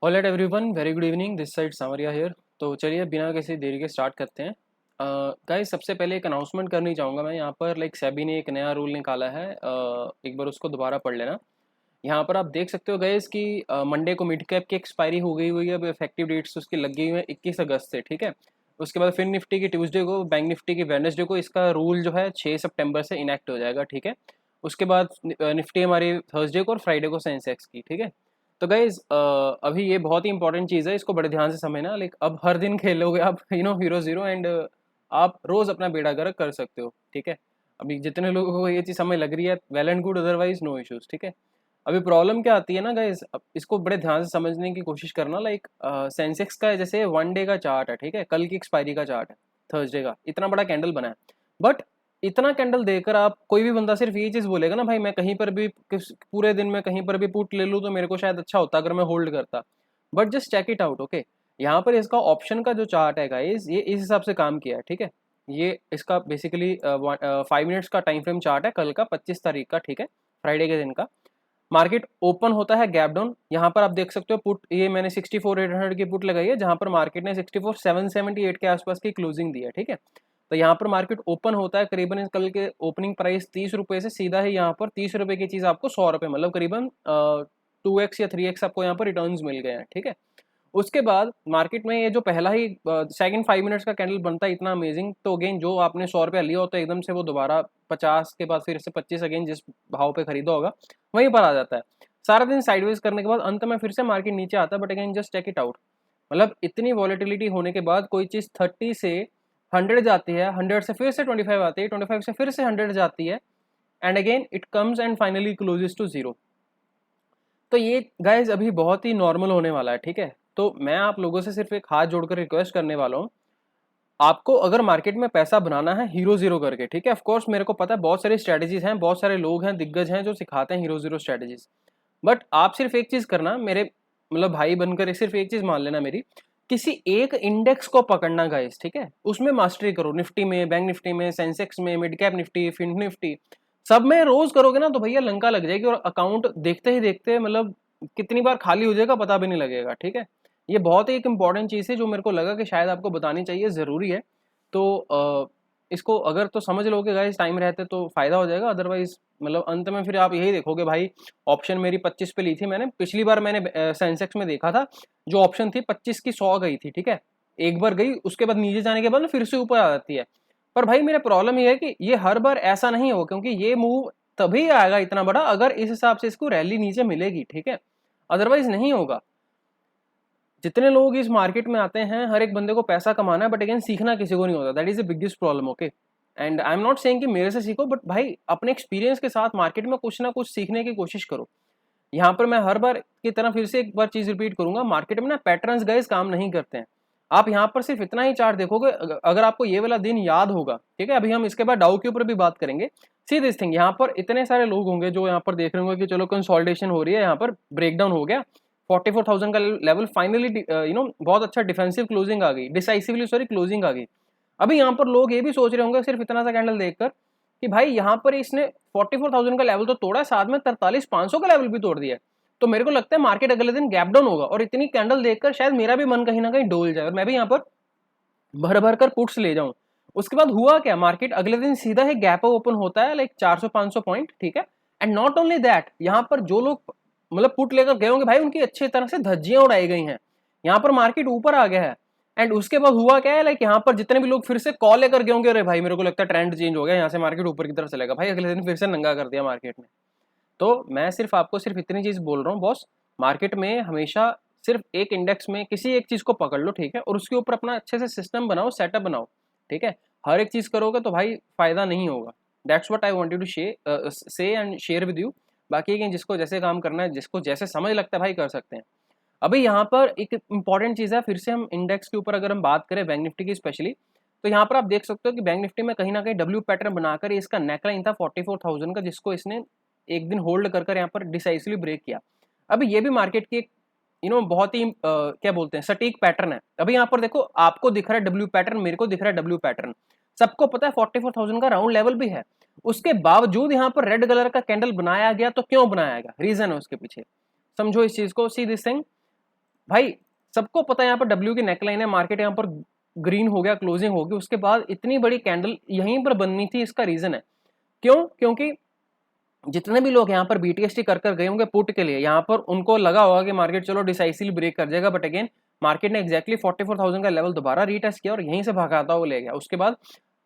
All right everyone, very good evening. This side Samaria here. तो चलिए बिना किसी देरी के स्टार्ट करते हैं। गाइस, सबसे पहले एक अनाउंसमेंट करनी चाहूँगा मैं यहाँ पर। सेबी ने एक नया रूल निकाला है। एक बार उसको दोबारा पढ़ लेना। यहाँ पर आप देख सकते हो गाइस कि मंडे को मिड कैप की एक्सपायरी हो गई हुई है। अब इफेक्टिव डेट्स उसकी लग गई हुई है 21 अगस्त से, ठीक है। उसके बाद फिर निफ्टी की ट्यूसडे को, बैंक निफ्टी की वेडनेसडे को इसका रूल जो है 6 सितंबर से इनैक्ट हो जाएगा, ठीक है। उसके बाद निफ्टी हमारी थर्सडे को और फ्राइडे को सेंसेक्स की, ठीक है। तो गाइज अभी ये बहुत ही इंपॉर्टेंट चीज़ है, इसको बड़े ध्यान से समझना। अब हर दिन खेलोगे आप हीरो जीरो, एंड आप रोज़ अपना बेड़ा गर्क कर सकते हो, ठीक है। अभी जितने लोगों को ये चीज़ समझ लग रही है, well and good, otherwise no issues, ठीक है। अभी प्रॉब्लम क्या आती है ना गाइज, अब इसको बड़े ध्यान से समझने की कोशिश करना। सेंसेक्स का जैसे 1 डे का चार्ट है, ठीक है, कल की एक्सपायरी का चार्ट है, थर्सडे का, इतना बड़ा कैंडल बना है। बट इतना कैंडल देकर आप, कोई भी बंदा सिर्फ ये चीज़ बोलेगा ना, भाई मैं कहीं पर भी पूरे दिन में कहीं पर भी पुट ले लूँ तो मेरे को शायद अच्छा होता अगर मैं होल्ड करता। But just check it out, okay. यहाँ पर इसका ऑप्शन का जो चार्ट है गाइस, ये इस हिसाब से काम किया है, ठीक है। ये इसका बेसिकली 5 मिनट्स का टाइम फ्रेम चार्ट है, कल का 25 तारीख का, ठीक है, फ्राइडे के दिन का। मार्केट ओपन होता है गैप डाउन। यहाँ पर आप देख सकते हो पुट, ये मैंने 64,800 की पुट लगाई है, जहाँ पर मार्केट ने 64,778 के आसपास की क्लोजिंग दी है, ठीक है। तो यहाँ पर मार्केट ओपन होता है करीबन, कल के ओपनिंग प्राइस 30 रुपये से सीधा ही यहाँ पर 30 रुपये की चीज़ आपको 100 रुपये, मतलब करीबन 2x या 3x आपको यहाँ पर रिटर्न्स मिल गए हैं, ठीक है। उसके बाद मार्केट में ये जो पहला ही सेकंड 5 मिनट्स का कैंडल बनता है इतना अमेजिंग, तो अगेन जो आपने 100 रुपया लिया हो तो एकदम से वो दोबारा 50 के बाद फिर से 25, अगेन जिस भाव पे खरीदा होगा वहीं पर आ जाता है। सारा दिन साइडवेज करने के बाद अंत में फिर से मार्केट नीचे आता है, but again just check it out. मतलब इतनी वॉलेटिलिटी होने के बाद कोई चीज़ 30 से 100 जाती है, 100 से फिर से 25 आती है, 25 से फिर से 100 जाती है, and again it comes and finally closes to zero. तो ये गाइज अभी बहुत ही नॉर्मल होने वाला है, ठीक है। तो मैं आप लोगों से सिर्फ एक हाथ जोड़कर रिक्वेस्ट करने वाला हूँ, आपको अगर मार्केट में पैसा बनाना है हीरो जीरो करके, ठीक है। ऑफ कोर्स मेरे को पता है बहुत सारी स्ट्रेटजीज हैं, बहुत सारे लोग हैं, दिग्गज हैं जो सिखाते हैं हीरो जीरो स्ट्रेटजीज। बट आप सिर्फ एक चीज करना, मेरे मतलब भाई बनकर सिर्फ एक चीज मान लेना मेरी, किसी एक इंडेक्स को पकड़ना गाइस, ठीक है, उसमें मास्टरी करो। निफ्टी में, बैंक निफ्टी में, सेंसेक्स में, mid cap Nifty, fin Nifty, सब में रोज करोगे ना तो भैया लंका लग जाएगी, और अकाउंट देखते ही देखते मतलब कितनी बार खाली हो जाएगा पता भी नहीं लगेगा, ठीक है। ये बहुत ही एक इंपॉर्टेंट चीज़ है जो मेरे को लगा कि शायद आपको बतानी चाहिए, ज़रूरी है। तो इसको अगर तो समझ लोगे गाइस टाइम रहते तो फ़ायदा हो जाएगा, अदरवाइज मतलब अंत में फिर आप यही देखोगे भाई, ऑप्शन मेरी 25 पे ली थी मैंने, पिछली बार मैंने सेंसेक्स में देखा था, जो ऑप्शन थी 25 की 100 गई थी, ठीक है। एक बार गई, उसके बाद नीचे जाने के बाद फिर से ऊपर आ जाती है। पर भाई मेरा प्रॉब्लम ये है कि ये हर बार ऐसा नहीं होगा, क्योंकि ये मूव तभी आएगा इतना बड़ा अगर इस हिसाब से इसको रैली नीचे मिलेगी, ठीक है, अदरवाइज नहीं होगा। जितने लोग इस मार्केट में आते हैं, हर एक बंदे को पैसा कमाना है, बट अगेन सीखना किसी को नहीं होता। That is the biggest problem, okay. And I am not saying कि मेरे से सीखो, बट भाई अपने एक्सपीरियंस के साथ मार्केट में कुछ ना कुछ सीखने की कोशिश करो। यहाँ पर मैं हर बार की तरह फिर से एक बार चीज रिपीट करूंगा, मार्केट में ना पैटर्न्स गाइस काम नहीं करते हैं। आप यहाँ पर सिर्फ इतना ही चार्ट देखोगे, अगर आपको ये वाला दिन याद होगा, ठीक है, अभी हम इसके बाद डाउ के ऊपर भी बात करेंगे। सी दिस थिंग, यहाँ पर इतने सारे लोग होंगे जो यहाँ पर देख रहे होंगे कि चलो कंसोलिडेशन हो रही है, यहाँ पर ब्रेकडाउन हो गया, 44,000 का लेवल फाइनली, बहुत अच्छा डिफेंसिव क्लोजिंग आ गई, डिसाइसिवली सॉरी क्लोजिंग आ गई। अभी यहाँ पर लोग ये भी सोच रहे होंगे सिर्फ इतना सा कैंडल देखकर कि भाई यहाँ पर इसने 44,000 का लेवल तो तोड़ा है, साथ में 43,500 का लेवल भी तोड़ दिया है। तो मेरे को लगता है मार्केट अगले दिन गैप डाउन होगा, और इतनी कैंडल देखकर शायद मेरा भी मन कहीं ना कहीं डोल जाए और मैं भी यहाँ पर भर भर कर पुट्स ले जाऊं। उसके बाद हुआ क्या, मार्केट अगले दिन सीधा ही गैप ओपन होता है 400-500 पॉइंट, ठीक है। एंड नॉट ओनली दैट, यहाँ पर जो लोग मतलब पुट लेकर गए होंगे भाई, उनकी अच्छी तरह से धज्जियां उड़ाई गई हैं। यहाँ पर मार्केट ऊपर आ गया है। एंड उसके बाद हुआ क्या है, यहाँ पर जितने भी लोग फिर से कॉल लेकर गए होंगे, अरे भाई मेरे को लगता है ट्रेंड चेंज हो गया, यहाँ से मार्केट ऊपर की तरफ चलेगा, भाई अगले दिन फिर से नंगा कर दिया मार्केट ने। तो मैं सिर्फ आपको सिर्फ इतनी चीज बोल रहा हूँ बॉस, मार्केट में हमेशा सिर्फ एक इंडेक्स में किसी एक चीज को पकड़ लो, ठीक है, और उसके ऊपर अपना अच्छे से सिस्टम बनाओ, सेटअप बनाओ, ठीक है। हर एक चीज करोगे तो भाई फायदा नहीं होगा। That's what I wanted to say and share with you. बाकी कि जिसको जैसे काम करना है, जिसको जैसे समझ लगता है भाई कर सकते हैं। अभी यहाँ पर एक इंपॉर्टेंट चीज है, फिर से हम इंडेक्स के ऊपर अगर हम बात करें बैंक निफ्टी की स्पेशली, तो यहाँ पर आप देख सकते हो कि बैंक निफ्टी में कहीं ना कहीं डब्ल्यू पैटर्न बनाकर इसका नेकलाइन था 44,000 का, जिसको इसने एक दिन होल्ड कर यहाँ पर डिसाइसिवली ब्रेक किया। अभी ये भी मार्केट की बहुत ही क्या बोलते हैं सटीक पैटर्न है। अभी यहाँ पर देखो, आपको दिख रहा है डब्ल्यू पैटर्न, मेरे को दिख रहा है डब्ल्यू पैटर्न, सबको पता है 44,000 का राउंड लेवल भी है। उसके बावजूद यहाँ पर रेड कलर का कैंडल बनाया गया, तो क्यों बनाया गया, रीजन है उसके पीछे, समझो इस चीज को। सी दिस थिंग, भाई सबको पता है यहाँ पर डब्ल्यू की नेकलाइन है, मार्केट यहाँ पर ग्रीन हो गया, क्लोजिंग होगी, उसके बाद इतनी बड़ी कैंडल यहीं पर बननी थी। इसका रीजन है क्यों, क्योंकि जितने भी लोग यहाँ पर बीटीएसटी कर कर गए होंगे पुट के लिए, यहाँ पर उनको लगा होगा कि मार्केट चलो डिसाइसिवली ब्रेक कर जाएगा, बट अगेन मार्केट ने एक्जैक्टली 44,000 का लेवल दोबारा रीटेस्ट किया और यहीं से भगाता हुआ ले गया। उसके बाद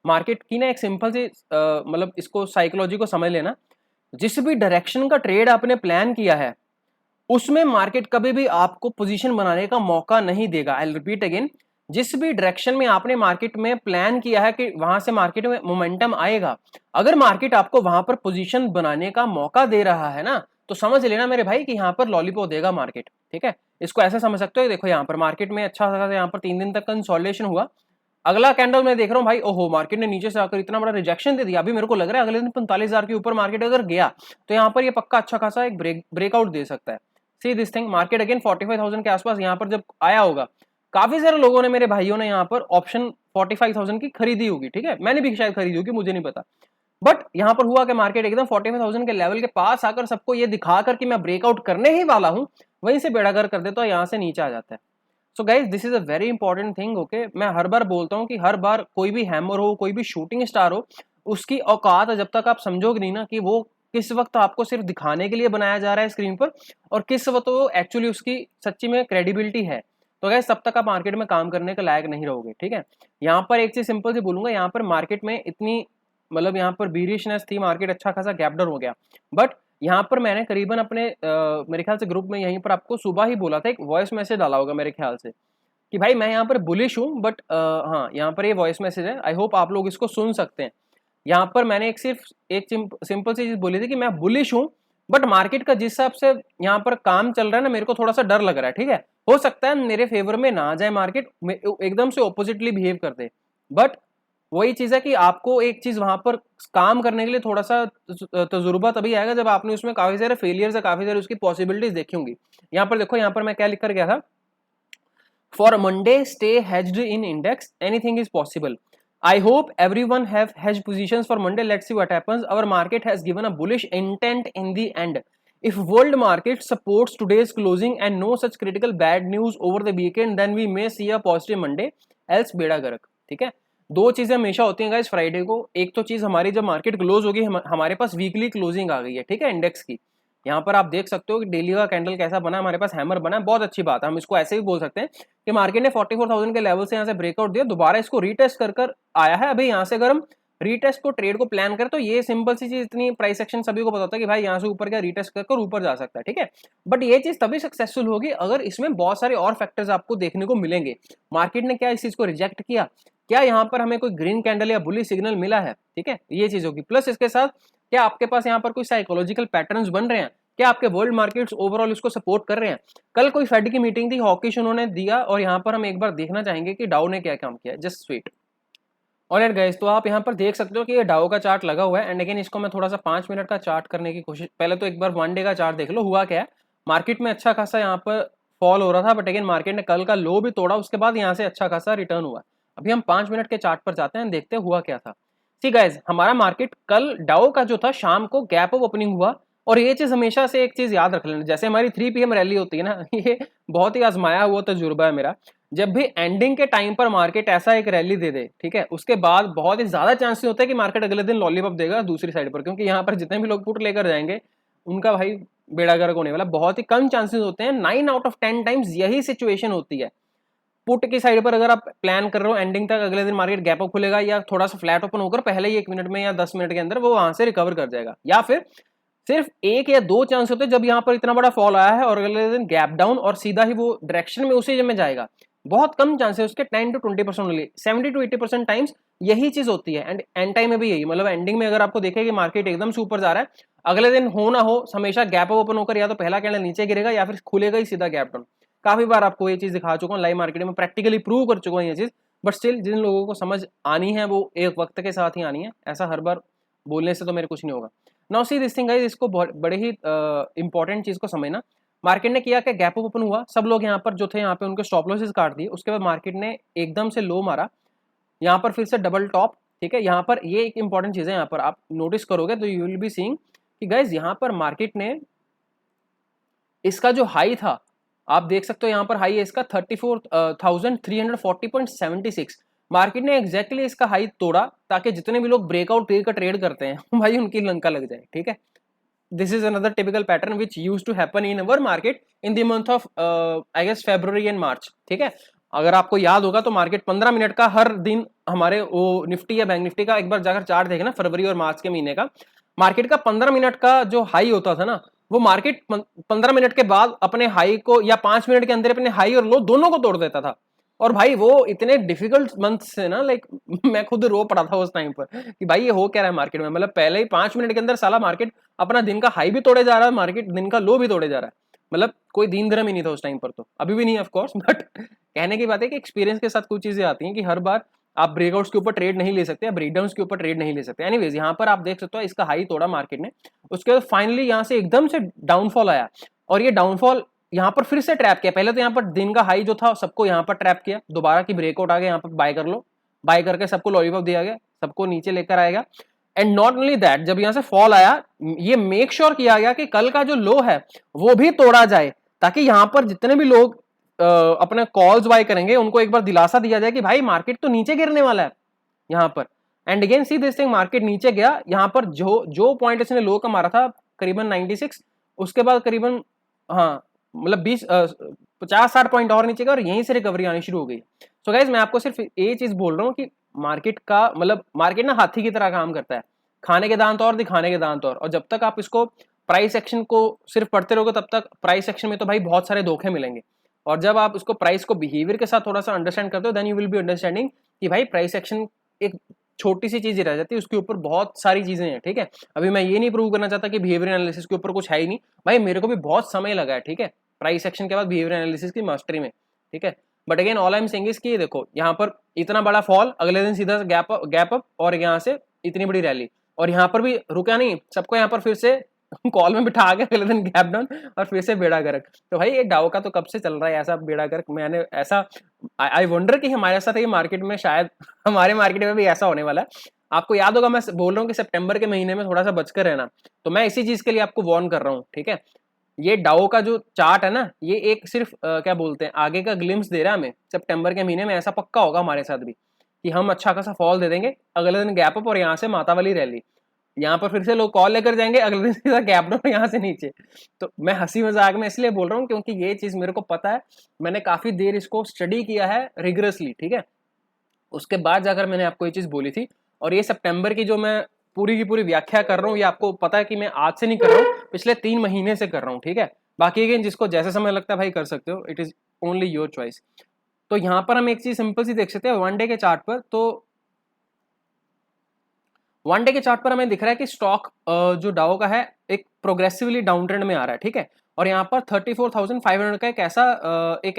मार्केट की ना एक सिंपल सी मतलब इसको साइकोलॉजी को समझ लेना, जिस भी डायरेक्शन का ट्रेड आपने प्लान किया है उसमें मार्केट कभी भी आपको पोजीशन बनाने का मौका नहीं देगा। आई रिपीट अगेन, जिस भी डायरेक्शन में आपने मार्केट में प्लान किया है कि वहां से मार्केट में मोमेंटम आएगा, अगर मार्केट आपको वहां पर पोजीशन बनाने का मौका दे रहा है ना, तो समझ लेना मेरे भाई कि यहाँ पर लॉलीपॉप देगा मार्केट। ठीक है, इसको ऐसे समझ सकते हो, देखो यहाँ पर मार्केट में अच्छा खासा यहाँ पर 3 दिन तक कंसोलिडेशन हुआ, अगला कैंडल मैं देख रहा हूँ भाई, ओहो मार्केट ने नीचे से आकर इतना बड़ा रिजेक्शन दे दिया। अभी मेरे को लग रहा है अगले दिन 45,000 के ऊपर मार्केट अगर गया तो यहाँ पर ये पक्का अच्छा खासा एक ब्रेकआउट दे सकता है। सी दिस थिंग, मार्केट अगेन 45,000 के आसपास यहाँ पर जब आया होगा, काफी सारे लोगों ने, मेरे भाइयों ने यहाँ पर ऑप्शन 45,000 की खरीदी होगी। ठीक है, मैंने भी शायद खरीदी होगी, मुझे नहीं पता, बट यहाँ पर हुआ कि मार्केट एकदम 45,000 के लेवल के पास आकर सबको ये दिखाकर कि मैं ब्रेकआउट करने ही वाला हूं, वहीं से बेड़ागर कर देता है, यहाँ से नीचे आ जाता है। So guys this is a very important thing. Okay, मैं हर बार बोलता हूँ कि हर बार कोई भी हैमर हो, कोई भी शूटिंग स्टार हो, उसकी औकात जब तक आप समझोगे नहीं ना कि वो किस वक्त आपको सिर्फ दिखाने के लिए बनाया जा रहा है स्क्रीन पर और किस वक्त वो एक्चुअली उसकी सच्ची में क्रेडिबिलिटी है, तो गाइज तब तक आप मार्केट में काम करने के लायक नहीं रहोगे। ठीक है, यहाँ पर एक चीज सिंपल सी बोलूंगा, यहाँ पर मार्केट में इतनी मतलब यहाँ पर बीरिशनेस थी, मार्केट अच्छा खासा गैप डाउन हो गया, बट यहाँ पर मैंने करीबन अपने मेरे ख्याल से ग्रुप में यहीं पर आपको सुबह ही बोला था, एक वॉइस मैसेज डाला होगा मेरे ख्याल से कि भाई मैं यहाँ पर बुलिश हूँ, बट हाँ यहाँ पर ये वॉइस मैसेज है, आई होप आप लोग इसको सुन सकते हैं। यहाँ पर मैंने सिर्फ एक सिंपल सी चीज बोली थी कि मैं बुलिश हूँ, बट मार्केट का जिस हिसाब से यहाँ पर काम चल रहा है ना, मेरे को थोड़ा सा डर लग रहा है। ठीक है, हो सकता है मेरे फेवर में ना आ जाए मार्केट, एकदम से ऑपोजिटली बिहेव कर दे, बट वही चीज है कि आपको एक चीज वहां पर काम करने के लिए थोड़ा सा तजुर्बा तभी आएगा जब आपने उसमें काफी सारे फेलियर से काफी सारी उसकी पॉसिबिलिटीज देखी होंगी। यहाँ पर देखो, यहाँ पर मैं क्या लिख कर गया था, For Monday, stay hedged in index. Anything is possible. I hope everyone have hedge positions for Monday. Let's see what happens. Our market has given a bullish intent in the end. If world market supports today's closing and no such critical bad news over the weekend, then we may see a positive Monday. Else बेड़ा गर्क। ठीक है, दो चीजें हमेशा होती हैं guys Friday को। एक तो चीज हमारी जब मार्केट क्लोज होगी, हमारे पास वीकली क्लोजिंग आ गई है। ठीक है, इंडेक्स की यहाँ पर आप देख सकते हो कि डेली का कैंडल कैसा बना, हमारे पास हैमर बना है, बहुत अच्छी बात है। हम इसको ऐसे भी बोल सकते हैं कि मार्केट ने 44,000 के लेवल से यहाँ से ब्रेकआउट दिया, दोबारा इसको रीटेस्ट कर आया है। अभी यहाँ से अगर हम रीटेस्ट को ट्रेड को प्लान करें तो ये सिंपल सी चीज, इतनी प्राइस एक्शन सभी को पता होता है कि भाई यहाँ से ऊपर क्या रीटेस्ट कर ऊपर जा सकता है। ठीक है, बट ये चीज तभी सक्सेसफुल होगी अगर इसमें बहुत सारे और फैक्टर्स आपको देखने को मिलेंगे। मार्केट ने क्या इस चीज को रिजेक्ट किया, क्या यहाँ पर हमें कोई ग्रीन कैंडल या बुलिश सिग्नल मिला है। ठीक है, ये चीज होगी। प्लस इसके साथ क्या आपके पास यहाँ पर कोई साइकोलॉजिकल पैटर्न्स बन रहे हैं, क्या आपके वर्ल्ड मार्केट्स ओवरऑल इसको सपोर्ट कर रहे हैं। कल कोई फेड की मीटिंग थी, हॉकिश उन्होंने दिया, और यहाँ पर हम एक बार देखना चाहेंगे कि डाउ ने क्या काम किया। Just sweet. ऑलराइट गाइस, तो आप यहाँ पर देख सकते हो कि ये डाउ का चार्ट लगा हुआ है, एंड अगेन इसको मैं थोड़ा सा 5 मिनट का चार्ट करने की कोशिश, पहले तो एक बार 1 डे का चार्ट देख लो, हुआ क्या है। मार्केट में अच्छा खासा यहाँ पर फॉल हो रहा था, बट अगेन मार्केट ने कल का लो भी तोड़ा, उसके बाद यहाँ से अच्छा खासा रिटर्न हुआ। अभी हम 5 मिनट के चार्ट पर जाते हैं, देखते हुआ क्या था। सी गाइस, हमारा मार्केट कल डाउ का जो था शाम को गैप अप ओपनिंग हुआ, और ये चीज हमेशा से एक चीज याद रख लेना, जैसे हमारी 3 PM रैली होती है ना, ये बहुत ही आजमाया हुआ तजुर्बा है मेरा। जब भी एंडिंग के टाइम पर मार्केट ऐसा एक रैली दे दे, ठीक है, उसके बाद बहुत ही ज्यादा चांसेस होता है कि मार्केट अगले दिन लॉलीपॉप देगा दूसरी साइड पर, क्योंकि यहाँ पर जितने भी लोग पुट लेकर जाएंगे उनका भाई बेड़ा गर्क होने वाला। बहुत ही कम चांसेस होते हैं, 9 आउट ऑफ 10 टाइम्स यही सिचुएशन होती है। पुट की साइड पर अगर आप प्लान कर रहे हो, एंडिंग तक अगले दिन मार्केट गैप अप खुलेगा या थोड़ा सा फ्लैट ओपन होकर पहले ही 1 मिनट में या 10 मिनट के अंदर वो वहां से रिकवर कर जाएगा, या फिर सिर्फ 1 या 2 चांस होते हैं जब यहाँ पर इतना बड़ा फॉल आया है और अगले दिन गैप डाउन और सीधा ही वो डायरेक्शन में उसी में जाएगा। बहुत कम चांसेस उसके, 10 to 20% ओनली, 70 to 80% टाइम्स यही चीज होती है। एंड एंड टाइम में भी यही, मतलब एंडिंग में अगर आपको देखे कि मार्केट एकदम से ऊपर जा रहा है, अगले दिन हो ना हो हमेशा गैप ओपन होकर या तो पहला कैंडल नीचे गिरेगा या फिर खुलेगा ही सीधा गैप डाउन। काफी बार आपको ये चीज दिखा चुका हूँ, लाइव मार्केट में प्रैक्टिकली प्रूव कर चुका हूँ ये चीज, बट स्टिल जिन लोगों को समझ आनी है वो एक वक्त के साथ ही आनी है, ऐसा हर बार बोलने से तो मेरे कुछ नहीं होगा। Now see this thing guys, इसको बड़े ही इंपॉर्टेंट चीज को समझना। मार्केट ने किया क्या, गैप ओपन हुआ, सब लोग यहाँ पर जो थे यहाँ पे उनके स्टॉप लॉसेस काट दिए, उसके बाद मार्केट ने एकदम से लो मारा, यहाँ पर फिर से डबल टॉप। ठीक है, यहाँ पर ये एक इंपॉर्टेंट चीज है, यहाँ पर आप नोटिस करोगे तो यू विल बी सीइंग कि गाइस यहाँ पर मार्केट ने इसका जो हाई था आप देख सकते हो यहाँ पर हाई है इसका 34,340.76। मार्केट ने एग्जैक्टली इसका हाई तोड़ा ताकि जितने भी लोग ब्रेकआउट का ट्रेड करते हैं भाई उनकी लंका लग जाए, ठीक है। This is another typical pattern which use to happen in our market in the month of I guess February and March, ठीक है। अगर आपको याद होगा तो मार्केट 15 मिनट का हर दिन हमारे वो निफ्टी या बैंक निफ्टी का एक बार जाकर चार्ट देखे ना, फरवरी और मार्च के महीने का मार्केट का 15 मिनट का जो हाई होता था ना, वो मार्केट 15 मिनट के बाद अपने हाई को या 5 मिनट के अंदर अपने हाई और लो दोनों को तोड़ देता था। और भाई वो इतने डिफिकल्ट मंथ से ना, लाइक मैं खुद रो पड़ा था उस टाइम पर कि भाई ये हो क्या रहा है मार्केट में। मतलब पहले ही 5 मिनट के अंदर साला मार्केट अपना दिन का हाई भी तोड़े जा रहा है, मार्केट दिन का लो भी तोड़े जा रहा है। मतलब कोई दीन धर्म ही नहीं था उस टाइम पर, तो अभी भी नहीं ऑफ कोर्स, बट कहने की बात है कि एक्सपीरियंस के साथ कुछ चीजें आती हैं कि हर बार आप ब्रेकआउट्स के ऊपर ट्रेड नहीं ले सकते, ब्रेकडाउन के ऊपर ट्रेड नहीं ले सकते। एनीवेज यहाँ पर आप देख सकते हो इसका हाई तोड़ा मार्केट ने, उसके बाद फाइनली यहाँ से एकदम से डाउनफॉल आया और ये डाउनफॉल यहाँ पर फिर से ट्रैप किया। पहले तो यहाँ पर दिन का हाई जो था सबको यहाँ पर ट्रैप किया, दोबारा की ब्रेकआउट आ गया, यहाँ पर बाय कर लो, बाय करके सबको लॉलीपॉप दिया गया, सबको नीचे लेकर आएगा। एंड नॉट ओनली दैट, जब यहाँ से फॉल आया ये मेक श्योर किया गया कि कल का जो लो है वो भी तोड़ा जाए, ताकि यहाँ पर जितने भी लोग अपने कॉल्स बाय करेंगे उनको एक बार दिलासा दिया जाए कि भाई मार्केट तो नीचे गिरने वाला है यहाँ पर। And again C this thing, market नीचे गया, यहाँ पर जो पॉइंट इसने लो का मारा था करीबन 96, उसके बाद करीबन हाँ मतलब 50-60 पॉइंट और नीचे गया और यहीं से रिकवरी आनी शुरू हो गई। सो गाइज मैं आपको सिर्फ ये चीज बोल रहा हूँ कि मार्केट का मतलब मार्केट ना हाथी की तरह काम करता है, खाने के दांत और दिखाने के दांत और जब तक आप इसको प्राइस एक्शन को सिर्फ पढ़ते रहोगे तब तक प्राइस एक्शन में तो भाई बहुत सारे धोखे मिलेंगे। और जब आप उसको प्राइस को बिहेवियर के साथ थोड़ा सा अंडरस्टैंड करते हो then you will be understanding कि भाई प्राइस एक्शन एक छोटी सी चीज रह जाती है, उसके ऊपर बहुत सारी चीजें हैं, ठीक है। अभी मैं ये नहीं प्रूव करना चाहता कि बिहेवियर एनालिसिस के ऊपर कुछ है ही नहीं, भाई मेरे को भी बहुत समय लगा है, ठीक है, प्राइस एक्शन के बाद बिहेवियर एनालिसिस की मास्टरी में, ठीक है। But again all I am saying is कि देखो यहाँ पर इतना बड़ा फॉल, अगले दिन सीधा गैप अप और यहाँ से इतनी बड़ी रैली, और यहाँ पर भी रुका नहीं, सबको यहाँ पर फिर से कॉल में बिठा के अगले दिन गैप डाउन और फिर से बेड़ा गर्क। तो भाई ये डाउ का तो कब से चल रहा है ऐसा बेड़ा गर्क, मैंने ऐसा आई वंडर कि हमारे साथ ये मार्केट में शायद हमारे मार्केट में भी ऐसा होने वाला है। आपको याद होगा मैं बोल रहा हूँ कि सितंबर के महीने में थोड़ा सा बचकर रहना, तो मैं इसी चीज के लिए आपको वार्न कर रहा हूँ, ठीक है। ये डाउ का जो चार्ट है ना, ये एक सिर्फ क्या बोलते हैं आगे का ग्लिम्स दे रहा है हमें, सितंबर के महीने में ऐसा पक्का होगा हमारे साथ भी कि हम अच्छा खासा फॉल दे देंगे, अगले दिन गैप अप और यहाँ से माता वाली रैली, यहाँ पर फिर से लोग कॉल लेकर जाएंगे, अगले दिन सीधा गैप डाउन यहाँ से नीचे। तो मैं हंसी मजाक में इसलिए बोल रहा हूँ क्योंकि ये चीज मेरे को पता है, मैंने काफी देर इसको स्टडी किया है रिगरसली, ठीक है। उसके बाद जाकर मैंने आपको ये चीज बोली थी, और ये सितंबर की जो मैं पूरी की पूरी व्याख्या कर रहा हूँ ये आपको पता है कि मैं आज से नहीं कर रहा हूँ, पिछले 3 महीने से कर रहा हूँ, ठीक है। बाकी अगेन जिसको जैसे समय लगता है भाई कर सकते हो, it is only your choice. तो यहाँ पर हम एक चीज सिंपल सी देख सकते हैं वन डे के चार्ट पर, तो वन डे के चार्ट पर हमें दिख रहा है कि स्टॉक जो डाउ का है एक प्रोग्रेसिवली डाउन ट्रेंड में आ रहा है, ठीक है। और यहाँ पर 34,500 का एक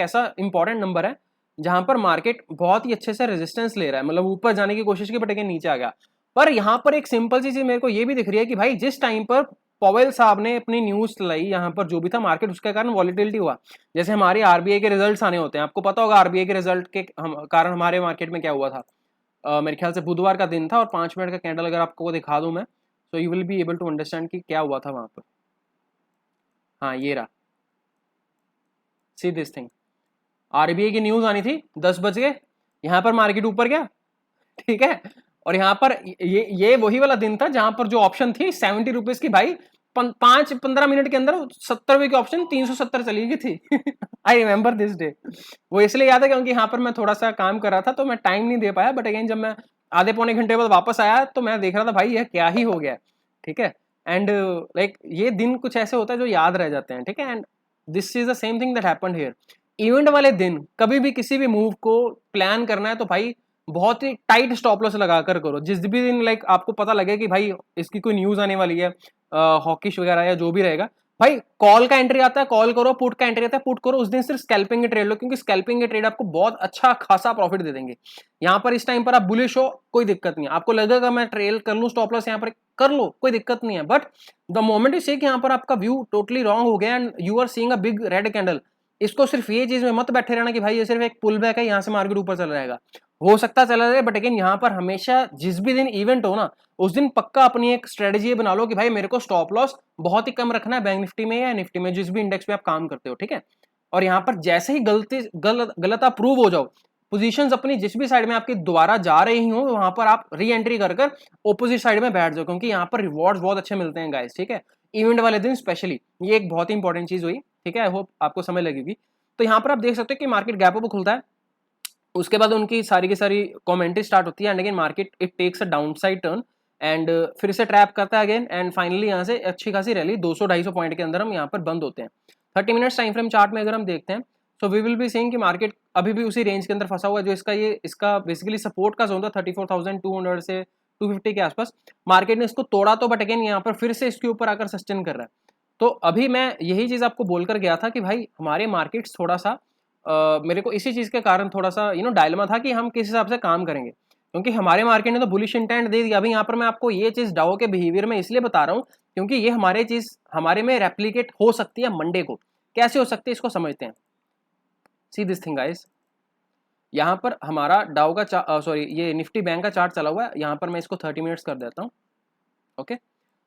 ऐसा इंपॉर्टेंट नंबर है जहां पर मार्केट बहुत ही अच्छे से रेजिस्टेंस ले रहा है, मतलब ऊपर जाने की कोशिश की बट अगेन नीचे आ गया। पर यहाँ पर एक सिंपल सी चीज मेरे को ये भी दिख रही है कि भाई जिस टाइम पर पॉवेल साहब ने अपनी न्यूज लाई यहाँ पर जो भी था मार्केट उसके कारण वॉलिटिलिटी हुआ, जैसे हमारे आरबीआई के रिजल्ट्स आने होते हैं, आपको पता होगा आरबीआई के रिजल्ट के कारण हमारे मार्केट में क्या हुआ था। मेरे ख्याल से बुधवार का दिन था और 5 मिनट का कैंडल अगर आपको दिखा दूं मैं, तो you will be able to understand कि क्या हुआ था वहां पर। हाँ ये रहा, सी दिस थिंग, आरबीआई की न्यूज आनी थी 10 बजे, यहाँ पर मार्केट ऊपर गया, ठीक है। और यहाँ पर ये वही वाला दिन था जहां पर जो ऑप्शन थी 70 रुपीज की, भाई 5-15 मिनट के अंदर 70 रुपए की ऑप्शन 370 चली गई थी। आई रिमेम्बर दिस डे, वो इसलिए याद है क्योंकि यहाँ पर मैं थोड़ा सा काम कर रहा था तो मैं टाइम नहीं दे पाया, बट अगेन जब मैं आधे पौने घंटे बाद वापस आया तो मैं देख रहा था भाई यह क्या ही हो गया, ठीक है। एंड लाइक ये दिन कुछ ऐसे होता है जो याद रह जाते हैं, ठीक है। And this is the same thing that happened here. Event वाले दिन कभी भी किसी भी मूव को प्लान करना है तो भाई बहुत ही टाइट स्टॉप लॉस लगाकर करो, जिस भी दिन लाइक आपको पता लगे कि भाई इसकी कोई न्यूज आने वाली है, हॉकिश वगैरह या जो भी रहेगा, भाई कॉल का एंट्री आता है कॉल करो, पुट का एंट्री आता है पुट करो, उस दिन सिर्फ स्कैल्पिंग के ट्रेड लो, क्योंकि स्कैल्पिंग के ट्रेड आपको बहुत अच्छा खासा प्रॉफिट दे देंगे। यहाँ पर इस टाइम पर आप बुलिश हो कोई दिक्कत नहीं है, आपको लगेगा मैं ट्रेल कर लूं स्टॉप लॉस यहाँ पर कर लो कोई दिक्कत नहीं है, बट द मोमेंट यू से कि यहाँ पर आपका व्यू टोटली रॉन्ग हो गया and you are seeing a big red candle, इसको सिर्फ ये चीज में मत बैठे रहना कि भाई ये सिर्फ एक पुल बैक है यहाँ से मार्केट ऊपर चला जाएगा, हो सकता चला जाए, बट अगेन यहाँ पर हमेशा जिस भी दिन इवेंट हो ना उस दिन पक्का अपनी एक स्ट्रेटेजी बना लो कि भाई मेरे को स्टॉप लॉस बहुत ही कम रखना है बैंक निफ्टी में या निफ्टी में, जिस भी इंडेक्स पे आप काम करते हो, ठीक है। और यहाँ पर जैसे ही गलत आप प्रूव हो जाओ, पोजीशंस अपनी जिस भी साइड में आपकी दोबारा जा रही हो वहां पर आप री एंट्री कर कर ऑपोजिट साइड में बैठ जाओ, क्योंकि यहाँ पर रिवॉर्ड्स बहुत अच्छे मिलते हैं गाइस, ठीक है, इवेंट वाले दिन स्पेशली। ये एक बहुत ही इंपॉर्टेंट चीज हुई, ठीक है, आई होप आपको समझ लगेगी। तो यहाँ पर आप देख सकते हो कि मार्केट गैप अप खुलता है, उसके बाद उनकी सारी की सारी कमेंट्री स्टार्ट होती है, and again market it takes a down side turn and फिर से ट्रैप करता है अगेन, एंड फाइनली यहाँ से अच्छी खासी रैली 200-250 पॉइंट के अंदर हम यहाँ पर बंद होते हैं। 30 मिनट्स टाइम फ्रेम चार्ट में अगर हम देखते हैं so we will be seeing कि मार्केट अभी भी उसी रेंज के अंदर फंसा हुआ है जो इसका बेसिकली सपोर्ट का जोन था 34,200 से 250 के आसपास। मार्केट ने इसको तोड़ा तो, बट अगेन यहाँ पर फिर से इसके ऊपर आकर सस्टेन कर रहा है। तो अभी मैं यही चीज आपको बोलकर गया था कि भाई हमारे मार्केट्स थोड़ा सा मेरे को इसी चीज के कारण थोड़ा सा डायलेमा था कि हम किस हिसाब से काम करेंगे, क्योंकि हमारे मार्केट ने तो बुलिश इंटेंट दे दिया। अभी यहाँ पर मैं आपको ये चीज डाउ के बिहेवियर में इसलिए बता रहा हूँ क्योंकि ये हमारे में रेप्लीकेट हो सकती है मंडे को। कैसे हो सकती है इसको समझते हैं। सी दिस थिंग गाइस, यहाँ पर हमारा डाउ का सॉरी ये निफ्टी बैंक का चार्ट चला हुआ है, यहाँ पर मैं इसको 30 मिनट्स कर देता हूँ। ओके,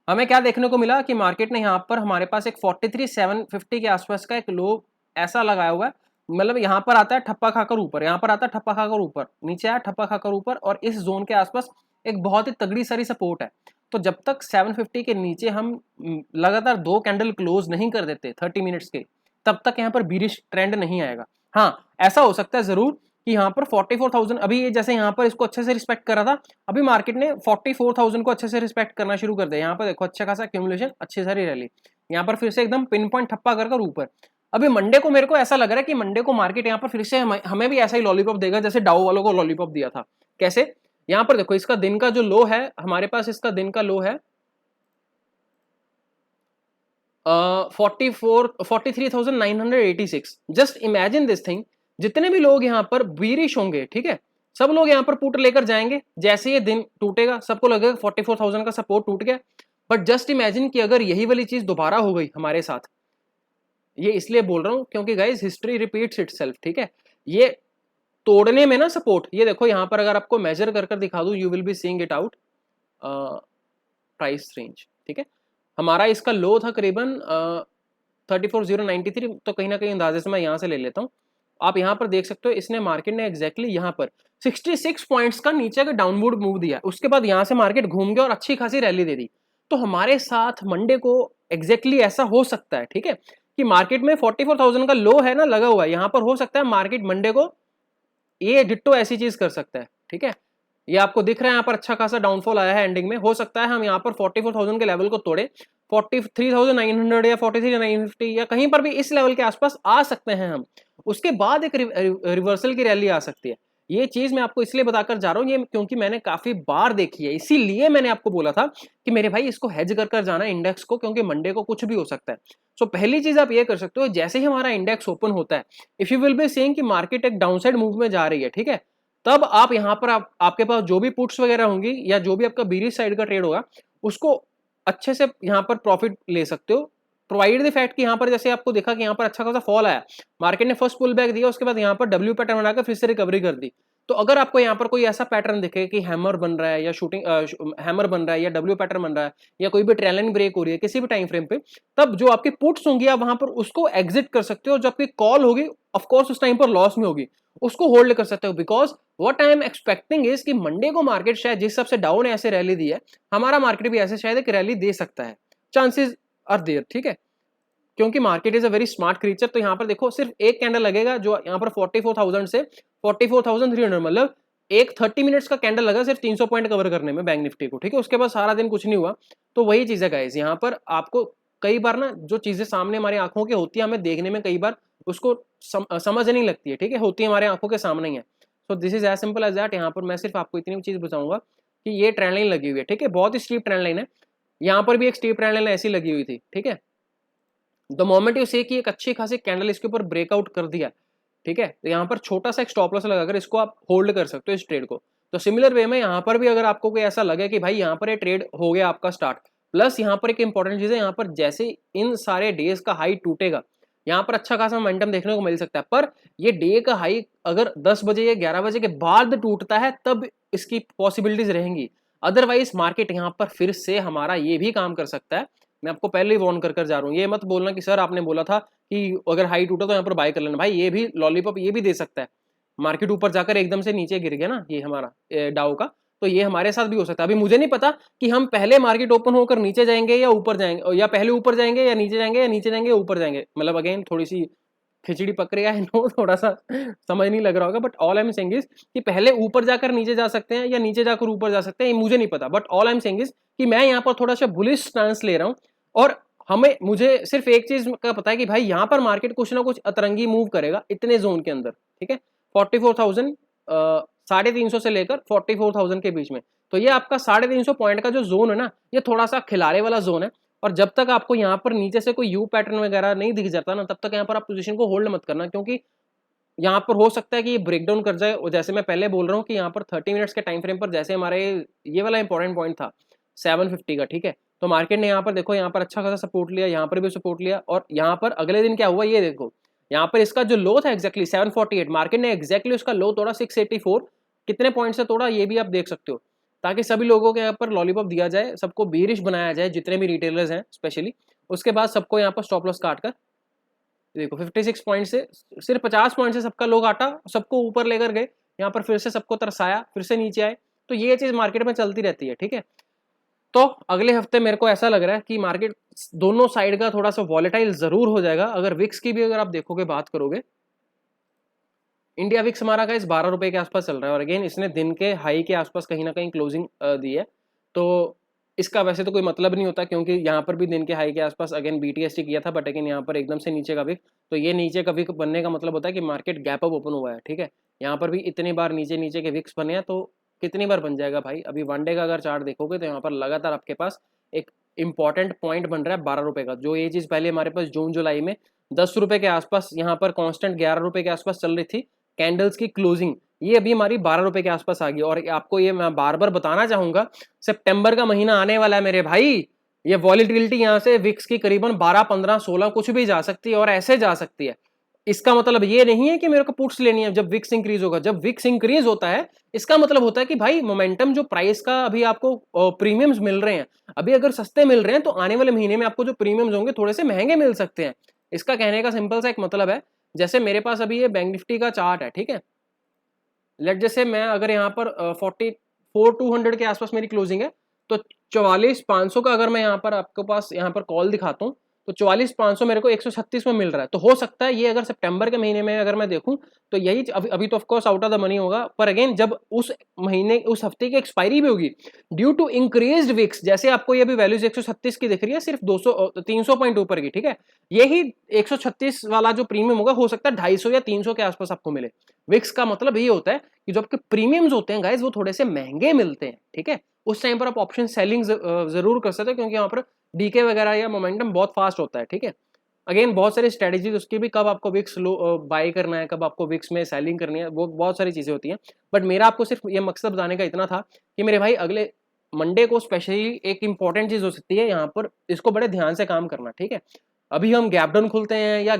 हमें क्या देखने को मिला कि मार्केट ने यहाँ पर हमारे पास एक 43,750 के आसपास का एक लो ऐसा लगाया हुआ है, मतलब यहाँ पर आता है ठप्पा खाकर ऊपर, यहाँ पर आता है ठप्पा खाकर ऊपर, नीचे आया ठप्पा खाकर ऊपर, और इस जोन के आसपास एक बहुत ही तगड़ी सारी सपोर्ट है। तो जब तक 750 के नीचे हम लगातार 2 कैंडल क्लोज नहीं कर देते 30 मिनट्स के, तब तक यहाँ पर बीरिश ट्रेंड नहीं आएगा। हाँ, ऐसा हो सकता है जरूर कि यहाँ पर 44,000 अभी जैसे यहाँ पर इसको अच्छे से रिस्पेक्ट करा था, अभी मार्केट ने 44,000 को अच्छे से रिस्पेक्ट करना शुरू कर दिया। यहाँ पर देखो अच्छा खासा एक्यूमुलेशन, अच्छी सारी रैली, यहाँ पर फिर से एकदम पिन पॉइंट ठप्पा कर ऊपर। अभी मंडे को मेरे को ऐसा लग रहा है कि मंडे को मार्केट यहाँ पर फिर से हमें भी ऐसा ही लॉलीपॉप देगा जैसे डाउ वालों को लॉलीपॉप दिया था। कैसे, यहाँ पर देखो इसका दिन का जो लो है, हमारे पास इसका दिन का लो है 43,986। जस्ट इमेजिन दिस थिंग, जितने भी लोग यहाँ पर बीरिश होंगे, ठीक है, सब लोग यहाँ पर पुट लेकर जाएंगे। जैसे ये दिन टूटेगा सबको लगेगा 44,000 का सपोर्ट टूट गया। बट जस्ट इमेजिन कि अगर यही वाली चीज दोबारा हो गई हमारे साथ, ये इसलिए बोल रहा हूं क्योंकि गाइस हिस्ट्री रिपीट्स इटसेल्फ, ठीक है। ये तोड़ने में ना सपोर्ट, ये देखो यहाँ पर अगर आपको मेजर कर दिखा दूं, you will be seeing it out price range, ठीक है। हमारा इसका लो था करीबन 34,093, तो कहीं ना कहीं अंदाजे से मैं यहाँ से ले लेता हूँ। आप यहाँ पर देख सकते हो इसने मार्केट ने एग्जैक्टली यहाँ पर 66 पॉइंट्स का नीचे का डाउनवर्ड मूव दिया, उसके बाद यहाँ से मार्केट घूम गया और अच्छी खासी रैली दे दी। तो हमारे साथ मंडे को एग्जैक्टली ऐसा हो सकता है, ठीक है, कि मार्केट में 44,000 का लो है ना लगा हुआ है, यहाँ पर हो सकता है मार्केट मंडे को ये डिट्टो ऐसी चीज कर सकता है, ठीक है। ये आपको दिख रहा है यहाँ पर अच्छा खासा डाउनफॉल आया है एंडिंग में, हो सकता है हम यहाँ पर 44,000 के लेवल को तोड़े, 43,900 या 43,950 या कहीं पर भी इस लेवल के आसपास आ सकते हैं हम। उसके बाद एक रिवर्सल की रैली आ सकती है। ये चीज मैं आपको इसलिए बताकर जा रहा हूँ, ये क्योंकि मैंने काफी बार देखी है, इसीलिए मैंने आपको बोला था कि मेरे भाई इसको हेज कर जाना इंडेक्स को, क्योंकि मंडे को कुछ भी हो सकता है। सो पहली चीज आप ये कर सकते हो, जैसे ही हमारा इंडेक्स ओपन होता है, if you will be seeing कि मार्केट एक डाउनसाइड मूव में जा रही है, ठीक है, तब आप यहाँ पर आपके पास जो भी पुट्स वगैरह होंगी या जो भी आपका बीरिश साइड का ट्रेड होगा उसको अच्छे से यहाँ पर प्रॉफिट ले सकते हो, प्रोवाइड द फैक्ट कि यहाँ पर जैसे आपको देखा कि यहाँ पर अच्छा खासा फॉल आया, मार्केट ने फर्स्ट पुल बैक दिया, उसके बाद यहाँ पर डब्ल्यू पैटर्न बनाकर फिर से रिकवरी कर दी। तो अगर आपको यहाँ पर कोई ऐसा पैटर्न दिखे कि हैमर बन रहा है या हैमर बन रहा है या डब्ल्यू पैटर्न बन रहा है या कोई भी ट्रेल लाइन ब्रेक हो रही है किसी भी टाइम फ्रेम पे, तब जो आपकी पुट्स होंगी आप वहां पर उसको एग्जिट कर सकते हो। जो आपकी कॉल होगी ऑफकोर्स उस टाइम पर लॉस में होगी, उसको होल्ड कर सकते हो। Because what I am expecting is कि मंडे को मार्केट शायद जिस सबसे डाउन ऐसे रैली दी है, हमारा मार्केट भी ऐसे शायद एक रैली दे सकता है, चांसेस आर देयर, ठीक है, क्योंकि market is a very smart creature. तो यहाँ पर देखो सिर्फ एक कैंडल लगेगा जो यहाँ पर 44,000 से 44,300, मतलब एक 30 मिनट्स का कैंडल लगा सिर्फ 300 पॉइंट कवर करने में बैंक निफ्टी को, ठीक है। उसके बाद सारा दिन कुछ नहीं हुआ। तो वही चीज है गाइस, यहाँ पर आपको कई बार ना जो चीजें सामने हमारी आंखों के होती है, हमें देखने में कई बार उसको समझ नहीं लगती है, ठीक है, होती है हमारे आंखों के सामने ही है। So this is as simple as that. यहाँ पर मैं सिर्फ आपको इतनी चीज बताऊंगा कि ये ट्रेंड लाइन लगी हुई है, ठीक है, बहुत ही स्टीप ट्रेंड लाइन है। यहाँ पर भी एक स्टीप ट्रेंड लाइन ऐसी लगी हुई थी, ठीक है। द मोमेंट यू से कि एक अच्छी खासी कैंडल इसके ऊपर ब्रेकआउट कर दिया, ठीक है, तो यहाँ पर छोटा सा एक स्टॉप लॉस लगाकर इसको आप होल्ड कर सकते हो इस ट्रेड को। तो सिमिलर वे में यहाँ पर भी अगर आपको कोई ऐसा लगे कि भाई यहाँ पर ये ट्रेड हो गया आपका स्टार्ट, प्लस यहाँ पर एक इंपॉर्टेंट चीज है, यहाँ पर जैसे इन सारे डेज का हाई टूटेगा, यहाँ पर अच्छा खासा मोमेंटम देखने को मिल सकता है। पर ये डे का हाई अगर 10 बजे या 11 बजे के बाद टूटता है तब इसकी पॉसिबिलिटीज रहेंगी, अदरवाइज मार्केट यहाँ पर फिर से हमारा ये भी काम कर सकता है मैं आपको पहले ही वार्न कर कर जा रहा हूँ। ये मत बोलना कि सर आपने बोला था कि अगर हाई टूटा तो यहाँ पर बाय कर लेना। भाई ये भी लॉलीपॉप ये भी दे सकता है, मार्केट ऊपर जाकर एकदम से नीचे गिर गया ना ये हमारा डाउ का, तो ये हमारे साथ भी हो सकता है। अभी मुझे नहीं पता कि हम पहले मार्केट ओपन होकर नीचे जाएंगे या ऊपर जाएंगे, या पहले ऊपर जाएंगे या नीचे जाएंगे, या नीचे जाएंगे या ऊपर जाएंगे। मतलब अगेन थोड़ी सी खिचड़ी पक रही है नो, थोड़ा सा समझ नहीं लग रहा होगा, but all I am saying is कि पहले ऊपर जाकर नीचे जा सकते हैं या नीचे जाकर ऊपर जा सकते हैं, मुझे नहीं पता। But all I am saying is कि मैं यहाँ पर थोड़ा सा बुलिश स्टांस ले रहा हूँ, और हमें मुझे सिर्फ एक चीज का पता है कि भाई यहाँ पर मार्केट कुछ ना कुछ अतरंगी मूव करेगा इतने जोन के अंदर, ठीक है। 44,000 350 से लेकर 44,000 के बीच में, तो ये आपका 350 पॉइंट का जो जोन है ना, ये थोड़ा सा खिलारे वाला जोन है। और जब तक आपको यहाँ पर नीचे से कोई यू पैटर्न वगैरह नहीं दिख जाता ना, तब तक यहाँ पर आप पोजीशन को होल्ड मत करना, क्योंकि यहाँ पर हो सकता है कि ये ब्रेकडाउन कर जाए। और जैसे मैं पहले बोल रहा हूँ कि यहाँ पर 30 मिनट्स के टाइम फ्रेम पर जैसे हमारे ये वाला इंपॉर्टेंट पॉइंट था 750 का, ठीक है, तो मार्केट ने यहाँ पर देखो यहाँ पर अच्छा खासा सपोर्ट लिया, यहाँ पर भी सपोर्ट लिया, और यहाँ पर अगले दिन क्या हुआ ये देखो, यहाँ पर इसका जो लो था एक्जैक्टली 748, मार्केट ने एक्जैक्टली उसका लो तोड़ा 684, कितने पॉइंट से तोड़ा ये भी आप देख सकते हो, ताकि सभी लोगों के यहाँ पर लॉलीपॉप दिया जाए, सबको बीरिश बनाया जाए, जितने भी रिटेलर्स हैं स्पेशली। उसके बाद सबको यहाँ पर स्टॉप लॉस काट कर देखो 56 पॉइंट से सिर्फ 50 पॉइंट से सबका लोग आटा, सबको ऊपर लेकर गए, यहाँ पर फिर से सबको तरसाया, फिर से नीचे आए। तो ये चीज मार्केट में चलती रहती है, ठीक है। तो अगले हफ्ते मेरे को ऐसा लग रहा है कि मार्केट दोनों साइड का थोड़ा सा वॉलेटाइल जरूर हो जाएगा। अगर विक्स की भी अगर आप देखोगे, बात करोगे, इंडिया विक्स हमारा का इस 12 रुपए के आसपास चल रहा है, और अगेन इसने दिन के हाई के आसपास कहीं ना कहीं क्लोजिंग दी है। तो इसका वैसे तो कोई मतलब नहीं होता, क्योंकि यहाँ पर भी दिन के हाई के आसपास अगेन BTST किया था, बट अगेन यहाँ पर एकदम से नीचे का विक, तो ये नीचे का विक बनने का मतलब होता है कि मार्केट गैप अप ओपन हुआ है, ठीक है। यहाँ पर भी इतनी बार नीचे नीचे के विक्स बने हैं, तो कितनी बार बन जाएगा भाई। अभी वन डे का अगर चार्ट देखोगे तो यहाँ पर लगातार आपके पास एक इंपॉर्टेंट पॉइंट बन रहा है 12 रुपए का। जो ये चीज पहले हमारे पास जून जुलाई में 10 रुपए के आसपास यहाँ पर कॉन्स्टेंट 11 रुपए के आसपास चल रही थी कैंडल्स की क्लोजिंग, ये अभी हमारी 12 रुपए के आसपास आ गई। और आपको ये मैं बार बार बताना चाहूंगा, सितंबर का महीना आने वाला है मेरे भाई, ये वॉलीटिलिटी यहाँ से विक्स की करीबन 12, 15, 16 कुछ भी जा सकती है, और ऐसे जा सकती है। इसका मतलब ये नहीं है कि मेरे को पुट्स लेनी है जब विक्स इंक्रीज होगा। जब विक्स इंक्रीज होता है इसका मतलब होता है कि भाई मोमेंटम, जो प्राइस का अभी आपको प्रीमियम्स मिल रहे हैं, अभी अगर सस्ते मिल रहे हैं तो आने वाले महीने में आपको जो प्रीमियम्स होंगे थोड़े से महंगे मिल सकते हैं। इसका कहने का सिंपल सा एक मतलब है। जैसे मेरे पास अभी ये बैंक निफ्टी का चार्ट है, ठीक है, लेट जैसे मैं अगर यहाँ पर 44,200 के आसपास मेरी क्लोजिंग है, तो 44,500 का अगर मैं यहाँ पर आपके पास यहाँ पर कॉल दिखाता हूँ, तो 44,500 मेरे को 136 में मिल रहा है। तो हो सकता है ये अगर सितंबर के महीने में अगर मैं देखूं तो यही अभी तो of course out of the money होगा, पर अगेन जब उस महीने उस हफ्ते की एक्सपायरी भी होगी ड्यू टू इंक्रीज्ड विक्स, जैसे आपको ये अभी वैल्यूज 136 की दिख रही है, सिर्फ 300 पॉइंट ऊपर की, ठीक है, यही 136 वाला जो प्रीमियम होगा हो सकता है 250 या 300 के आसपास आपको मिले। विक्स का मतलब ये होता है कि जो आपके प्रीमियम्स होते हैं गाइज वो थोड़े से महंगे मिलते हैं, ठीक है। उस टाइम पर आप ऑप्शन सेलिंग जरूर कर सकते हो, क्योंकि यहाँ पर डीके वगैरह या मोमेंटम बहुत फास्ट होता है, ठीक है। अगेन बहुत सारी स्ट्रेटेजीज उसकी भी, कब आपको विक्स बाय करना है, कब आपको विक्स में सेलिंग करनी है, वो बहुत सारी चीजें होती हैं। बट मेरा आपको सिर्फ ये मकसद बताने का इतना था कि मेरे भाई अगले मंडे को स्पेशली एक इंपॉर्टेंट चीज हो सकती है यहाँ पर, इसको बड़े ध्यान से काम करना, ठीक है। अभी हम गैप डाउन खुलते हैं या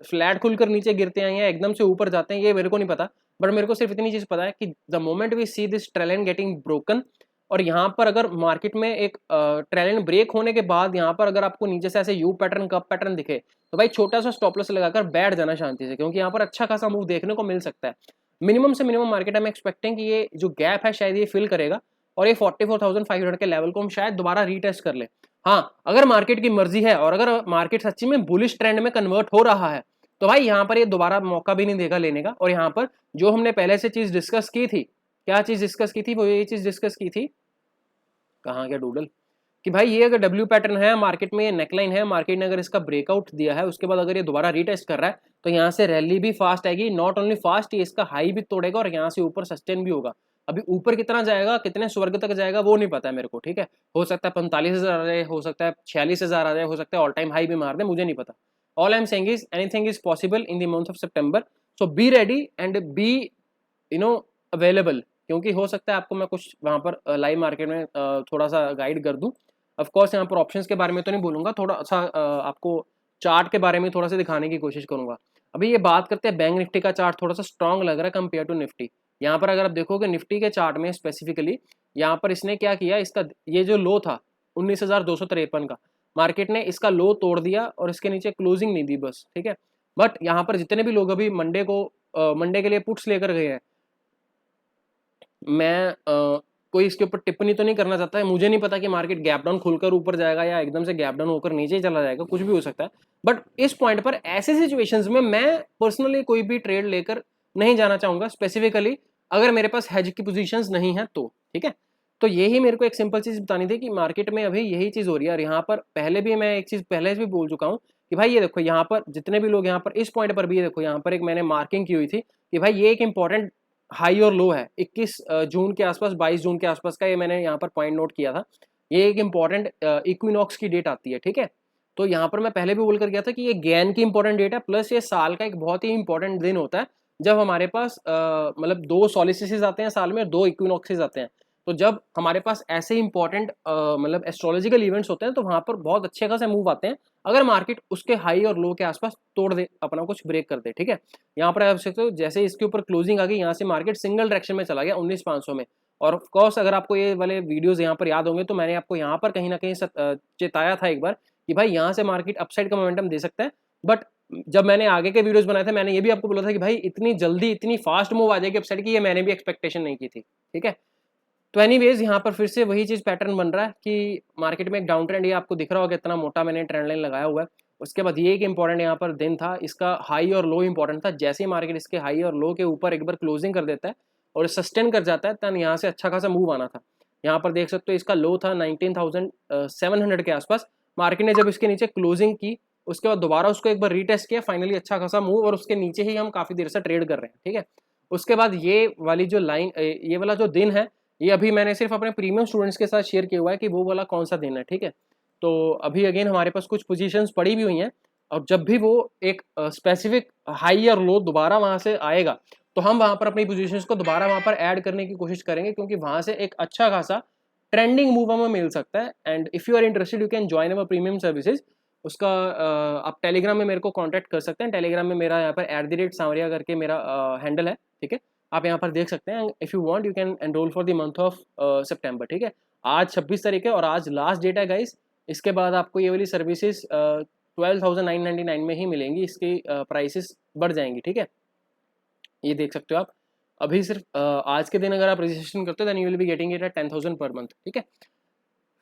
फ्लैट खुलकर नीचे गिरते हैं या एकदम से ऊपर जाते हैं, ये मेरे को नहीं पता, बट मेरे को सिर्फ इतनी चीज पता है कि the moment we see this trend getting broken, और यहाँ पर अगर मार्केट में एक ट्रेंड ब्रेक होने के बाद यहाँ पर अगर आपको नीचे से ऐसे यू पैटर्न कप पैटर्न दिखे, तो भाई छोटा सा स्टॉप लॉस लगाकर बैठ जाना शांति से, क्योंकि यहाँ पर अच्छा खासा मूव देखने को मिल सकता है। मिनिमम से मिनिमम मार्केट में एक्सपेक्टिंग कि ये जो गैप है शायद ये फिल करेगा, और ये 44,500 के लेवल को हम शायद दोबारा रीटेस्ट कर ले। हाँ, अगर मार्केट की मर्जी है और अगर मार्केट सच्ची में बुलिश ट्रेंड में कन्वर्ट हो रहा है, तो भाई यहाँ पर ये दोबारा मौका भी नहीं देगा लेने का। और यहाँ पर जो हमने पहले से चीज डिस्कस की थी, क्या चीज डिस्कस की थी, वो ये चीज डिस्कस की थी, कहाँ गया डूडल, कि भाई ये अगर डब्ल्यू पैटर्न है मार्केट में, ये नेकलाइन है, मार्केट ने अगर इसका ब्रेकआउट दिया है, उसके बाद अगर ये दोबारा रीटेस्ट कर रहा है, तो यहाँ से रैली भी फास्ट आएगी, नॉट ओनली फास्ट, ये इसका हाई भी तोड़ेगा और यहाँ से ऊपर सस्टेन भी होगा। अभी ऊपर कितना जाएगा, कितने स्वर्ग तक जाएगा वो नहीं पता है मेरे को, ठीक है। हो सकता है 45,000 आ जाए, हो सकता है 46,000 आ जाए, हो सकता है ऑल टाइम हाई भी मार दे, मुझे नहीं पता। All I am saying is anything is possible in the month of September, so be ready and be available, क्योंकि हो सकता है आपको मैं कुछ वहां पर लाइव मार्केट में थोड़ा सा गाइड कर दूं। ऑफ कोर्स यहाँ पर ऑप्शंस के बारे में तो नहीं बोलूंगा, थोड़ा सा आपको चार्ट के बारे में थोड़ा सा दिखाने की कोशिश करूंगा। अभी ये बात करते हैं बैंक निफ्टी का चार्ट, थोड़ा सा स्ट्रांग लग रहा है कंपेयर टू निफ्टी। यहाँ पर अगर आप देखोगे निफ्टी के चार्ट में स्पेसिफिकली, यहाँ पर इसने क्या किया, इसका ये जो लो था 19,253 का, मार्केट ने इसका लो तोड़ दिया और इसके नीचे क्लोजिंग नहीं दी बस, ठीक है। बट यहाँ पर जितने भी लोग अभी मंडे के लिए पुट्स लेकर गए हैं, मैं कोई इसके ऊपर टिप्पणी तो नहीं करना चाहता है। मुझे नहीं पता कि मार्केट गैप डाउन खुलकर ऊपर जाएगा या एकदम से गैप डाउन होकर नीचे चला जाएगा, कुछ भी हो सकता है। बट इस पॉइंट पर ऐसे सिचुएशंस में मैं पर्सनली कोई भी ट्रेड लेकर नहीं जाना चाहूंगा, स्पेसिफिकली अगर मेरे पास हेज की पोजीशंस नहीं है तो, ठीक है। तो यही मेरे को एक सिंपल चीज बतानी थी कि मार्केट में अभी यही चीज हो रही है। और यहाँ पर पहले भी मैं एक चीज पहले से भी बोल चुका हूँ कि भाई ये देखो, यहाँ पर जितने भी लोग यहाँ पर इस पॉइंट पर भी, ये देखो यहाँ पर एक मैंने मार्किंग की हुई थी कि भाई ये एक इंपॉर्टेंट हाई और लो है 21 जून के आसपास, 22 जून के आसपास का, ये मैंने यहाँ पर पॉइंट नोट किया था। ये एक इंपॉर्टेंट इक्विनॉक्स की डेट आती है, ठीक है। तो यहाँ पर मैं पहले भी बोल कर गया था कि ये गैन की इंपॉर्टेंट डेट है, प्लस ये साल का एक बहुत ही इंपॉर्टेंट दिन होता है जब हमारे पास मतलब 2 सॉलिस्टिसेस आते हैं साल में, 2 इक्विनॉक्सेस आते हैं। तो जब हमारे पास ऐसे इंपॉर्टेंट मतलब एस्ट्रोलॉजिकल इवेंट्स होते हैं तो वहां पर बहुत अच्छे खासे मूव आते हैं अगर मार्केट उसके हाई और लो के आसपास तोड़ दे, अपना कुछ ब्रेक कर दे, ठीक है। यहाँ पर आप सकते हो जैसे इसके ऊपर क्लोजिंग आ गई, यहाँ से मार्केट सिंगल डायरेक्शन में चला गया 19,500 में। और ऑफ कोर्स अगर आपको ये वाले वीडियोस यहाँ पर याद होंगे तो मैंने आपको यहाँ पर कहीं ना कहीं चेताया था एक बार कि भाई यहाँ से मार्केट अपसाइड का मोमेंटम दे सकता है। बट जब मैंने आगे के वीडियोस बनाए थे मैंने ये भी आपको बोला था कि भाई इतनी जल्दी इतनी फास्ट मूव आ जाएगी अपसाइड की, ये मैंने भी एक्सपेक्टेशन नहीं की थी, ठीक है। तो एनीवेज यहाँ पर फिर से वही चीज पैटर्न बन रहा है कि मार्केट में एक डाउन ट्रेंड, ये आपको दिख रहा होगा कितना मोटा मैंने ट्रेंड लाइन लगाया हुआ है। उसके बाद ये एक इंपॉर्टेंट यहाँ पर दिन था, इसका हाई और लो इंपॉर्टेंट था। जैसे ही मार्केट इसके हाई और लो के ऊपर एक बार क्लोजिंग कर देता है और सस्टेन कर जाता है तब यहाँ से अच्छा खासा मूव आना था। यहाँ पर देख सकते हो इसका लो था 19,700 के आसपास। मार्केट ने जब इसके नीचे क्लोजिंग की उसके बाद दोबारा उसको एक बार रीटेस्ट किया, फाइनली अच्छा खासा मूव, और उसके नीचे ही हम काफी देर से ट्रेड कर रहे हैं, ठीक है। उसके बाद ये वाली जो लाइन, ये वाला जो दिन है, ये अभी मैंने सिर्फ अपने प्रीमियम स्टूडेंट्स के साथ शेयर किया हुआ है कि वो वाला कौन सा दिन है, ठीक है। तो अभी अगेन हमारे पास कुछ पोजीशंस पड़ी भी हुई हैं और जब भी वो एक स्पेसिफिक हाई और लो दोबारा वहां से आएगा तो हम वहां पर अपनी पोजीशंस को दोबारा वहां पर ऐड करने की कोशिश करेंगे, क्योंकि वहां से एक अच्छा खासा ट्रेंडिंग मूव हमें मिल सकता है। And if you are interested you can join our premium services. उसका आप टेलीग्राम में मेरे को कांटेक्ट कर सकते हैं। टेलीग्राम में मेरा यहाँ पर @सांवरिया करके मेरा हैंडल है, ठीक है। आप यहाँ पर देख सकते हैं। If you want you can enrol for the month of September, ठीक है। आज 26 तारीख है और आज लास्ट डेट है गाइस। इसके बाद आपको ये वाली सर्विसेज 12,999 में ही मिलेंगी, इसकी प्राइसेस बढ़ जाएंगी, ठीक है। ये देख सकते हो आप। अभी सिर्फ आज के दिन अगर आप रजिस्ट्रेशन करते हो then you will be getting it at 10,000 per month, ठीक है।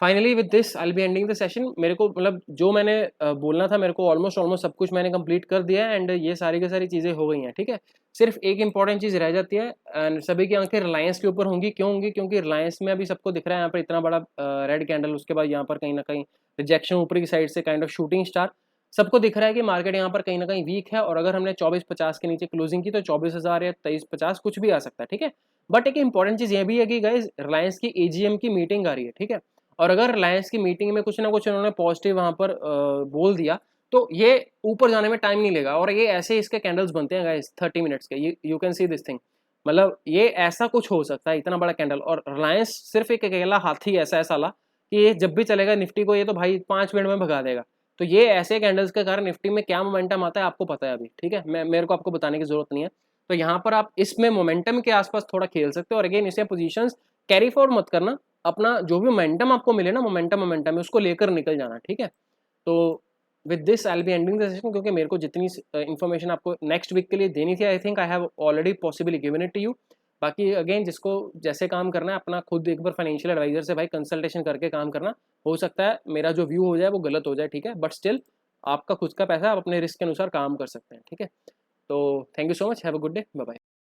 Finally with this I will be ending the session. मेरे को मतलब जो मैंने बोलना था मेरे को ऑलमोस्ट सब कुछ मैंने कंप्लीट कर दिया है एंड ये सारी की सारी चीज़ें हो गई हैं, ठीक है। सिर्फ एक इंपॉर्टेंट चीज़ रह जाती है एंड सभी की आंखें रिलायंस के ऊपर होंगी। क्यों होंगी? क्योंकि रिलायंस में अभी सबको दिख रहा है यहाँ पर इतना बड़ा रेड कैंडल, उसके बाद यहाँ पर कहीं ना कहीं रिजेक्शन ऊपर की साइड से काइंड ऑफ शूटिंग स्टार, सबको दिख रहा है कि मार्केट यहाँ पर कहीं ना कहीं वीक है। और अगर हमने 24,50 के नीचे क्लोजिंग की तो 24,000 या 23,50 कुछ भी आ सकता है, ठीक है। बट एक इंपॉर्टेंट चीज़ ये भी है कि गाइस रिलायंस की एजीएम की मीटिंग आ रही है, ठीक है। और अगर रिलायंस की मीटिंग में कुछ ना कुछ उन्होंने पॉजिटिव वहां पर बोल दिया तो ये ऊपर जाने में टाइम नहीं लेगा। और ये ऐसे इसके कैंडल्स बनते हैं गाइस 30 मिनट्स के, you can see this thing. मतलब ये ऐसा कुछ हो सकता है इतना बड़ा कैंडल। और रिलायंस सिर्फ एक अकेला हाथी ऐसा है साला कि ये जब भी चलेगा निफ्टी को ये तो भाई 5 मिनट में भगा देगा। तो ये ऐसे कैंडल्स के कारण निफ्टी में क्या मोमेंटम आता है आपको पता है अभी, ठीक है। मेरे को आपको बताने की जरूरत नहीं है। तो यहाँ पर आप इसमें मोमेंटम के आसपास थोड़ा खेल सकते हो। और अगेन इसे पोजीशंस कैरी फॉरवर्ड मत करना, अपना जो भी मोमेंटम आपको मिले ना, मोमेंटम है उसको लेकर निकल जाना, ठीक है। तो with this I will be ending the session, क्योंकि मेरे को जितनी इन्फॉर्मेशन आपको नेक्स्ट वीक के लिए देनी थी I think I have already possibly given it to you. बाकी अगेन जिसको जैसे काम करना है अपना खुद एक बार फाइनेंशियल एडवाइजर से भाई कंसल्टेशन करके काम करना। हो सकता है मेरा जो व्यू हो जाए वो गलत हो जाए, ठीक है। बट स्टिल आपका खुद का पैसा आप अपने रिस्क के अनुसार काम कर सकते हैं, ठीक है। तो thank you so much, have a good day, bye bye.